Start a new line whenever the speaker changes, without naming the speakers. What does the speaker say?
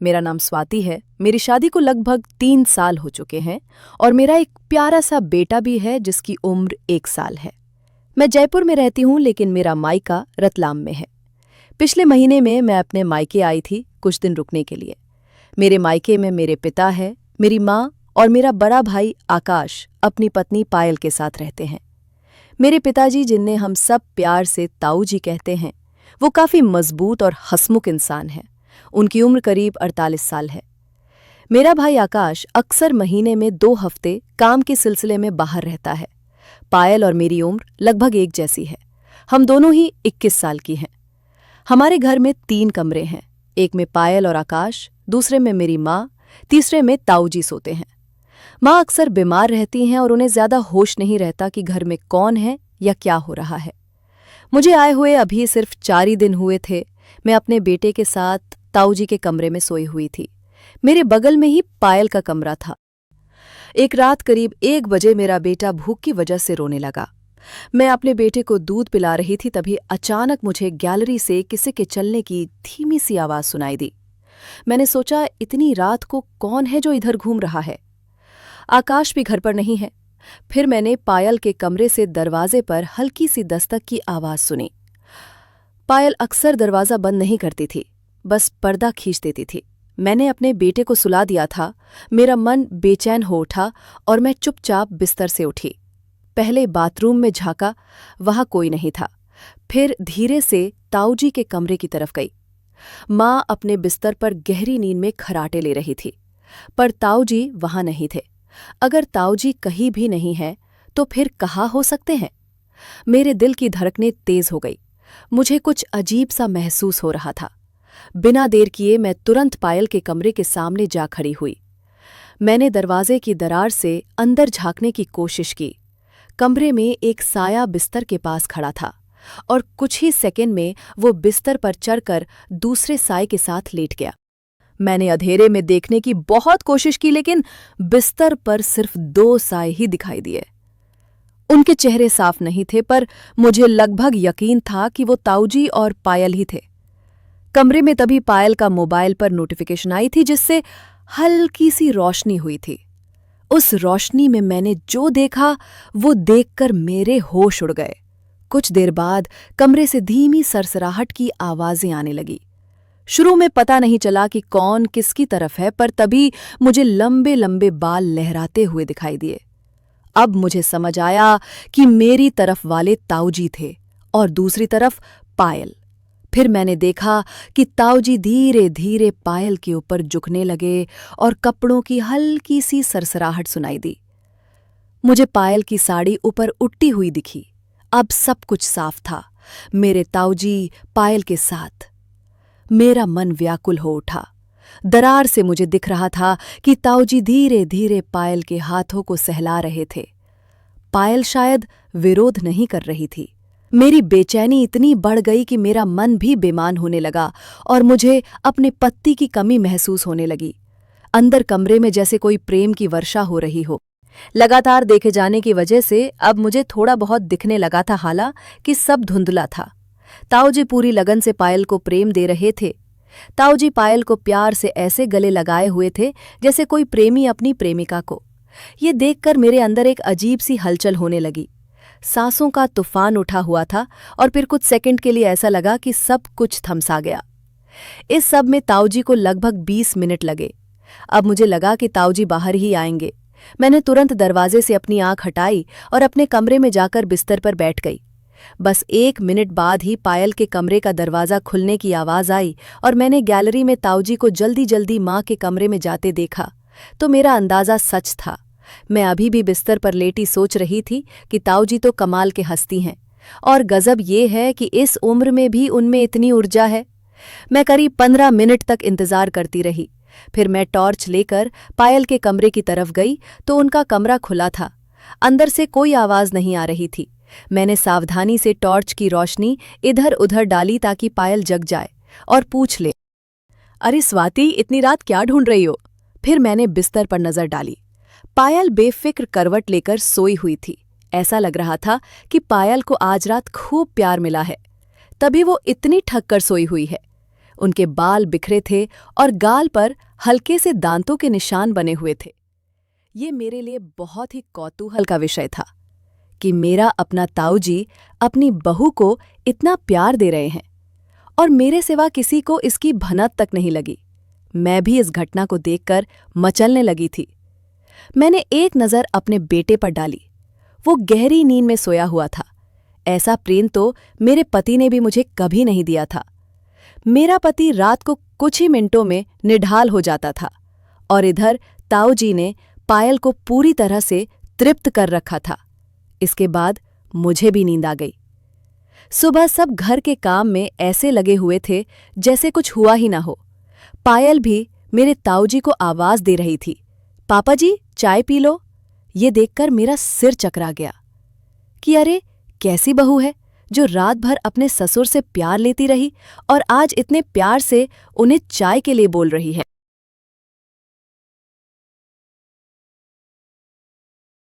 मेरा नाम स्वाति है। मेरी शादी को लगभग 3 साल हो चुके हैं और मेरा एक प्यारा सा बेटा भी है जिसकी उम्र 1 साल है। मैं जयपुर में रहती हूँ लेकिन मेरा मायका रतलाम में है। पिछले महीने में मैं अपने मायके आई थी कुछ दिन रुकने के लिए। मेरे मायके में मेरे पिता है, मेरी माँ और मेरा बड़ा भाई आकाश अपनी पत्नी पायल के साथ रहते हैं। मेरे पिताजी, जिन्हें हम सब प्यार से ताऊ जी कहते हैं, वो काफ़ी मजबूत और हंसमुख इंसान हैं। उनकी उम्र करीब 48 साल है। मेरा भाई आकाश अक्सर महीने में 2 हफ्ते काम के सिलसिले में बाहर रहता है। पायल और मेरी उम्र लगभग एक जैसी है। हम दोनों ही 21 साल की हैं। हमारे घर में 3 कमरे हैं। एक में पायल और आकाश, दूसरे में मेरी माँ, तीसरे में ताऊ जी सोते हैं। माँ अक्सर बीमार रहती हैं और उन्हें ज्यादा होश नहीं रहता कि घर में कौन है या क्या हो रहा है। मुझे आए हुए अभी सिर्फ 4 ही दिन हुए थे। मैं अपने बेटे के साथ ताऊ जी के कमरे में सोई हुई थी। मेरे बगल में ही पायल का कमरा था। एक रात करीब 1 बजे मेरा बेटा भूख की वजह से रोने लगा। मैं अपने बेटे को दूध पिला रही थी, तभी अचानक मुझे गैलरी से किसी के चलने की धीमी सी आवाज सुनाई दी। मैंने सोचा, इतनी रात को कौन है जो इधर घूम रहा है। आकाश भी घर पर नहीं है। फिर मैंने पायल के कमरे से दरवाजे पर हल्की सी दस्तक की आवाज सुनी। पायल अक्सर दरवाजा बंद नहीं करती थी, बस पर्दा खींच देती थी। मैंने अपने बेटे को सुला दिया था। मेरा मन बेचैन हो उठा और मैं चुपचाप बिस्तर से उठी। पहले बाथरूम में झांका, वहां कोई नहीं था। फिर धीरे से ताऊ जी के कमरे की तरफ गई। माँ अपने बिस्तर पर गहरी नींद में खर्राटे ले रही थी, पर ताऊ जी वहां नहीं थे। अगर ताऊ जी कहीं भी नहीं है तो फिर कहाँ हो सकते हैं? मेरे दिल की धड़कनें तेज हो गई। मुझे कुछ अजीब सा महसूस हो रहा था। बिना देर किए मैं तुरंत पायल के कमरे के सामने जा खड़ी हुई। मैंने दरवाजे की दरार से अंदर झांकने की कोशिश की। कमरे में एक साया बिस्तर के पास खड़ा था और कुछ ही सेकंड में वो बिस्तर पर चढ़कर दूसरे साए के साथ लेट गया। मैंने अंधेरे में देखने की बहुत कोशिश की, लेकिन बिस्तर पर सिर्फ 2 साए ही दिखाई दिए। उनके चेहरे साफ नहीं थे, पर मुझे लगभग यकीन था कि वो ताऊ जी और पायल ही थे। कमरे में तभी पायल का मोबाइल पर नोटिफिकेशन आई थी, जिससे हल्की सी रोशनी हुई थी। उस रोशनी में मैंने जो देखा वो देखकर मेरे होश उड़ गए। कुछ देर बाद कमरे से धीमी सरसराहट की आवाजें आने लगी। शुरू में पता नहीं चला कि कौन किसकी तरफ है, पर तभी मुझे लंबे लंबे बाल लहराते हुए दिखाई दिए। अब मुझे समझ आया कि मेरी तरफ वाले ताऊ जी थे और दूसरी तरफ पायल। फिर मैंने देखा कि ताऊ जी धीरे धीरे पायल के ऊपर झुकने लगे और कपड़ों की हल्की सी सरसराहट सुनाई दी। मुझे पायल की साड़ी ऊपर उठती हुई दिखी। अब सब कुछ साफ था, मेरे ताऊ जी पायल के साथ। मेरा मन व्याकुल हो उठा। दरार से मुझे दिख रहा था कि ताऊ जी धीरे धीरे पायल के हाथों को सहला रहे थे। पायल शायद विरोध नहीं कर रही थी। मेरी बेचैनी इतनी बढ़ गई कि मेरा मन भी बेमान होने लगा और मुझे अपने पति की कमी महसूस होने लगी। अंदर कमरे में जैसे कोई प्रेम की वर्षा हो रही हो। लगातार देखे जाने की वजह से अब मुझे थोड़ा बहुत दिखने लगा था, हालांकि सब धुंधला था। ताऊ जी पूरी लगन से पायल को प्रेम दे रहे थे। ताऊ जी पायल को प्यार से ऐसे गले लगाए हुए थे जैसे कोई प्रेमी अपनी प्रेमिका को। ये देखकर मेरे अंदर एक अजीब सी हलचल होने लगी। सांसों का तूफान उठा हुआ था और फिर कुछ सेकंड के लिए ऐसा लगा कि सब कुछ थमसा गया। इस सब में ताऊ जी को लगभग 20 मिनट लगे। अब मुझे लगा कि ताऊ जी बाहर ही आएंगे। मैंने तुरंत दरवाजे से अपनी आंख हटाई और अपने कमरे में जाकर बिस्तर पर बैठ गई। बस 1 मिनट बाद ही पायल के कमरे का दरवाजा खुलने की आवाज आई और मैंने गैलरी में ताऊ जी को जल्दी जल्दी माँ के कमरे में जाते देखा तो मेरा अंदाजा सच था। मैं अभी भी बिस्तर पर लेटी सोच रही थी कि ताऊ जी तो कमाल के हस्ती हैं और गजब ये है कि इस उम्र में भी उनमें इतनी ऊर्जा है। मैं करीब 15 मिनट तक इंतजार करती रही। फिर मैं टॉर्च लेकर पायल के कमरे की तरफ गई तो उनका कमरा खुला था। अंदर से कोई आवाज नहीं आ रही थी। मैंने सावधानी से टॉर्च की रोशनी इधर उधर डाली ताकि पायल जग जाए और पूछ ले, अरे स्वाति, इतनी रात क्या ढूंढ रही हो? फिर मैंने बिस्तर पर नजर डाली। पायल बेफिक्र करवट लेकर सोई हुई थी। ऐसा लग रहा था कि पायल को आज रात खूब प्यार मिला है, तभी वो इतनी ठग कर सोई हुई है। उनके बाल बिखरे थे और गाल पर हल्के से दांतों के निशान बने हुए थे। ये मेरे लिए बहुत ही कौतूहल का विषय था कि मेरा अपना ताऊजी अपनी बहू को इतना प्यार दे रहे हैं और मेरे सिवा किसी को इसकी भनक तक नहीं लगी। मैं भी इस घटना को देखकर मचलने लगी थी। मैंने एक नज़र अपने बेटे पर डाली। वो गहरी नींद में सोया हुआ था। ऐसा प्रेम तो मेरे पति ने भी मुझे कभी नहीं दिया था। मेरा पति रात को कुछ ही मिनटों में निढाल हो जाता था और इधर ताऊजी ने पायल को पूरी तरह से तृप्त कर रखा था। इसके बाद मुझे भी नींद आ गई। सुबह सब घर के काम में ऐसे लगे हुए थे जैसे कुछ हुआ ही ना हो। पायल भी मेरे ताऊजी को आवाज दे रही थी, पापा जी चाय पी लो। ये देखकर मेरा सिर चकरा गया कि अरे कैसी बहू है जो रात भर अपने ससुर से प्यार लेती रही और आज इतने प्यार से उन्हें चाय के लिए बोल रही है।